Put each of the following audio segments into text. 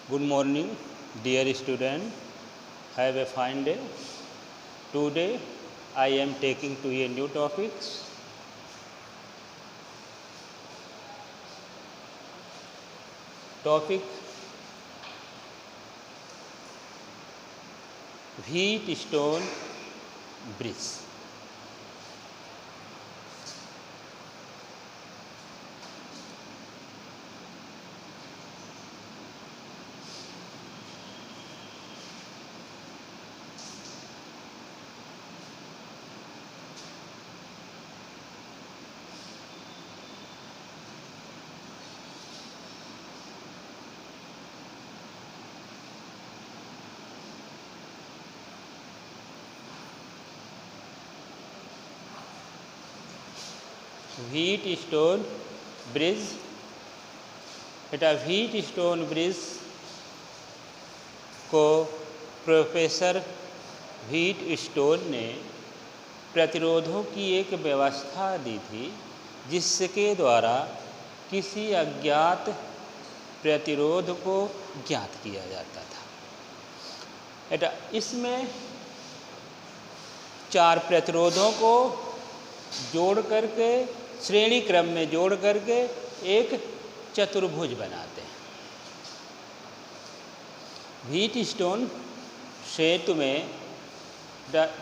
Good morning, dear student. Have a fine day. Today I am taking to you new topics. Topic: Wheatstone Bridge. Wheatstone Bridge. बेटा Wheatstone bridge को professor Wheatstone ने प्रतिरोधों की एक व्यवस्था दी थी जिसके द्वारा किसी अज्ञात प्रतिरोध को ज्ञात किया जाता था। बेटा इसमें चार प्रतिरोधों को जोड़ करके श्रेणी क्रम में जोड़ करके एक चतुर्भुज बनाते हैं। व्हीटस्टोन सेतु में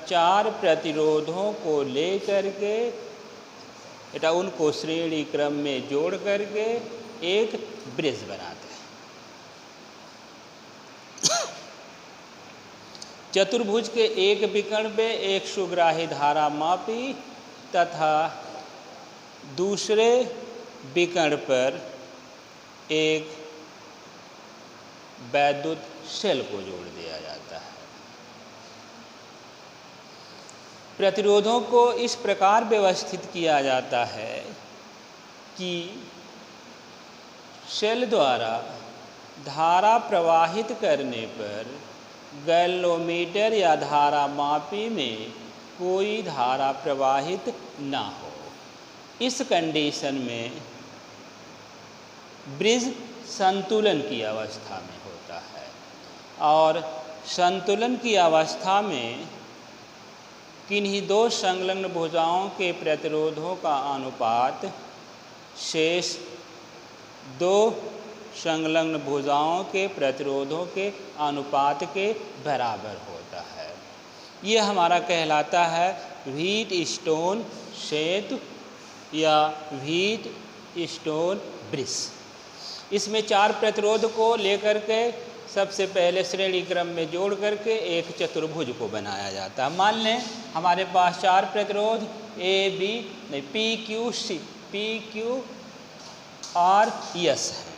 चार प्रतिरोधों को लेकर के बेटा उनको श्रेणी क्रम में जोड़ करके एक ब्रिज बनाते हैं। चतुर्भुज के एक विकर्ण पे एक सुग्राही धारा मापी तथा दूसरे विकर्ण पर एक वैद्युत सेल को जोड़ दिया जाता है। प्रतिरोधों को इस प्रकार व्यवस्थित किया जाता है कि सेल द्वारा धारा प्रवाहित करने पर गैल्वेनोमीटर या धारा मापी में कोई धारा प्रवाहित ना हो। इस कंडीशन में ब्रिज संतुलन की अवस्था में होता है और संतुलन की अवस्था में किन्हीं दो संलग्न भुजाओं के प्रतिरोधों का अनुपात शेष दो संलग्न भुजाओं के प्रतिरोधों के अनुपात के बराबर होता है। ये हमारा कहलाता है व्हीटस्टोन सेतु या व्हीटस्टोन ब्रिज। इसमें चार प्रतिरोध को लेकर के सबसे पहले श्रेणी क्रम में जोड़ करके एक चतुर्भुज को बनाया जाता है। मान लें हमारे पास चार प्रतिरोध पी क्यू आर एस है।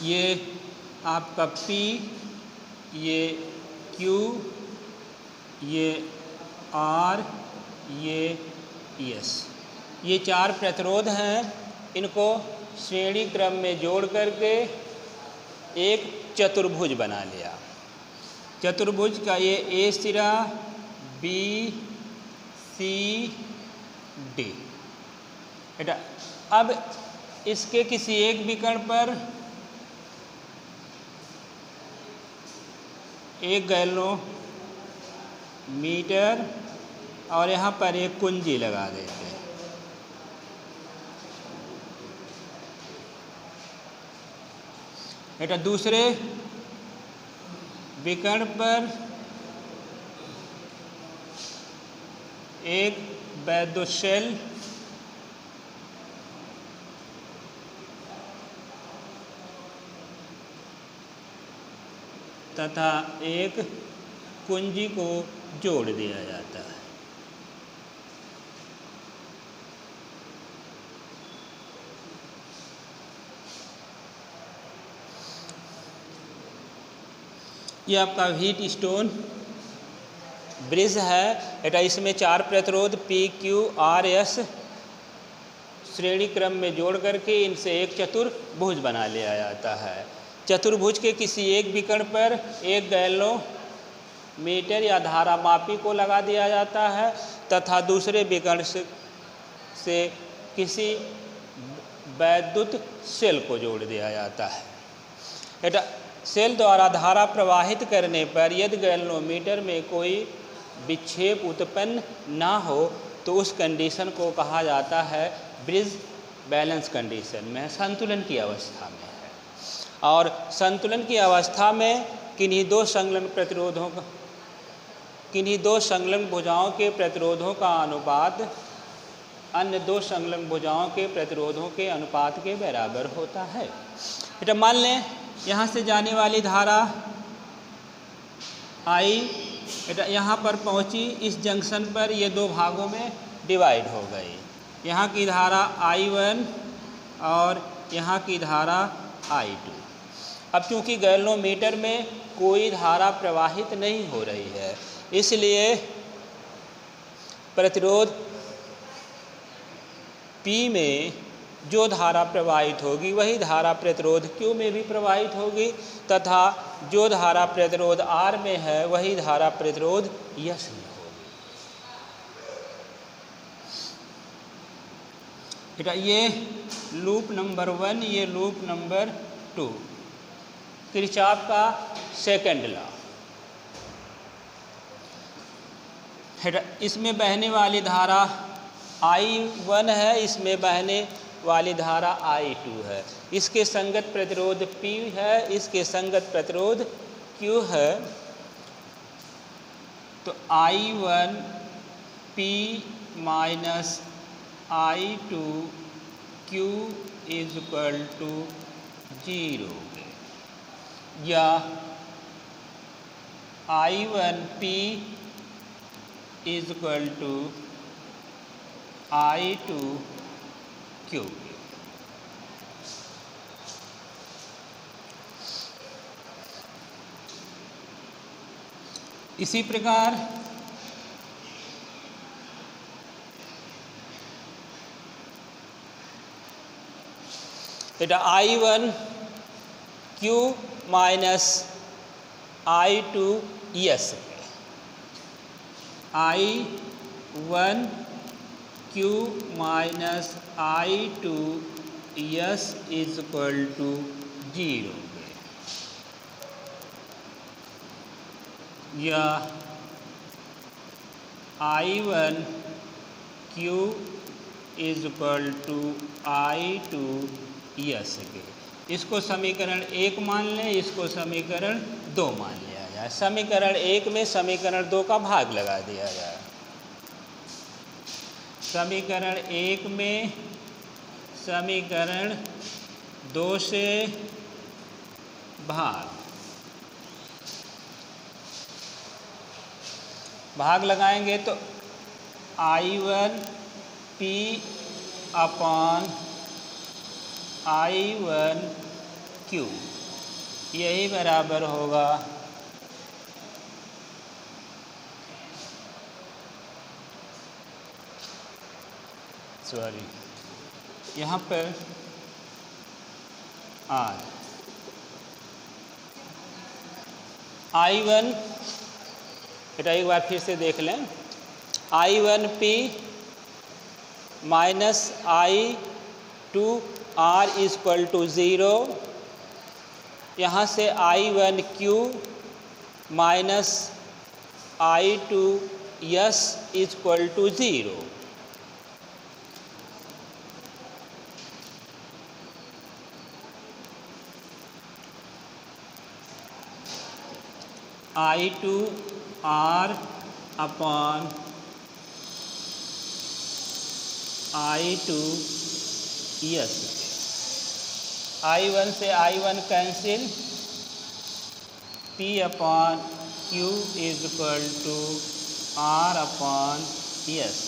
ये आपका P, ये Q, ये R, ये S, ये चार प्रतिरोध हैं। इनको श्रेणी क्रम में जोड़ करके एक चतुर्भुज बना लिया। चतुर्भुज का ये A सिरा B C D। बेटा अब इसके किसी एक विकर्ण पर एक गैल्वेनोमीटर और यहाँ पर एक कुंजी लगा देते हैं। बेटा दूसरे विकर्ण पर एक वैद्युत सेल तथा एक कुंजी को जोड़ दिया जाता है। ये आपका व्हीट स्टोन ब्रिज है। बेटा इसमें 4 प्रतिरोध PQRS श्रेणी क्रम में जोड़ करके इनसे एक चतुर्भुज बना लिया जाता है। चतुर्भुज के किसी एक विकर्ण पर एक गैल्वेनोमीटर या धारामापी को लगा दिया जाता है तथा दूसरे विकर्ण से किसी वैद्युत सेल को जोड़ दिया जाता है। बेटा सेल द्वारा धारा प्रवाहित करने पर यदि गैल्वेनोमीटर में कोई विक्षेप उत्पन्न ना हो तो उस कंडीशन को कहा जाता है ब्रिज बैलेंस कंडीशन में, संतुलन की अवस्था में है। और संतुलन की अवस्था में किन्हीं दो संलग्न भुजाओं के प्रतिरोधों का अनुपात अन्य दो संलग्न भुजाओं के प्रतिरोधों के अनुपात के बराबर होता है। बेटा मान लें यहाँ से जाने वाली धारा आई, बेटा यहाँ पर पहुँची, इस जंक्शन पर ये दो भागों में डिवाइड हो गई। यहाँ की धारा I1 और यहाँ की धारा I2। अब चूँकि गैल्वेनोमीटर में कोई धारा प्रवाहित नहीं हो रही है, इसलिए प्रतिरोध P में जो धारा प्रवाहित होगी वही धारा प्रतिरोध Q में भी प्रवाहित होगी तथा जो धारा प्रतिरोध R में है वही धारा प्रतिरोध S में होगी। बेटा ये लूप नंबर 1, ये लूप नंबर 2, किरचॉफ का सेकंड लॉ। इसमें बहने वाली धारा I1 है, इसमें बहने वाली धारा I2 है। इसके संगत प्रतिरोध P है, इसके संगत प्रतिरोध Q है। तो I1 P minus I2 Q is equal to 0 या I1 P is equal to I2 Q। इसी प्रकार बेटा I1 Q minus I2 S, I1 Q minus I2 S is equal to 0 या I1 Q is equal to I2 S के। इसको समीकरण 1 मान लें, इसको समीकरण 2 मान लिया जाए। समीकरण 1 में समीकरण 2 का भाग लगा दिया जाए। समीकरण 1 में समीकरण 2 से भाग लगाएंगे तो I1 P upon I1 Q यही बराबर होगा यहाँ पर R I1, बेटा एक बार फिर से देख लें, I1 P minus I2 R is equal to 0, यहाँ से I1 Q minus I2 S is equal to 0। I2 R upon I to S। I1 से I1 cancel, P upon Q is equal to R upon S।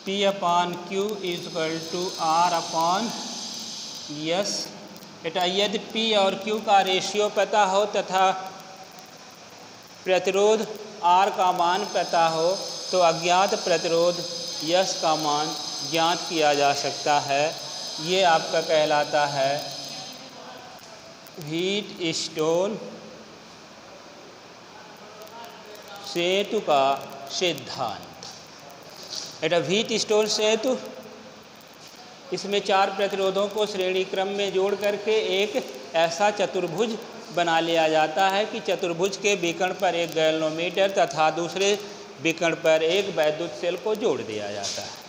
P upon Q is equal to R upon S। बेटा यदि P और Q का ratio पता हो तथा प्रतिरोध R का मान पता हो तो अज्ञात प्रतिरोध S का मान ज्ञात किया जा सकता है। ये आपका कहलाता है व्हीटस्टोन सेतु का सिद्धांत। बेटा व्हीटस्टोन सेतु, इसमें 4 प्रतिरोधों को श्रेणी क्रम में जोड़ करके एक ऐसा चतुर्भुज बना लिया जाता है कि चतुर्भुज के विकर्ण पर एक गैल्वेनोमीटर तथा दूसरे विकर्ण पर एक वैद्युत सेल को जोड़ दिया जाता है।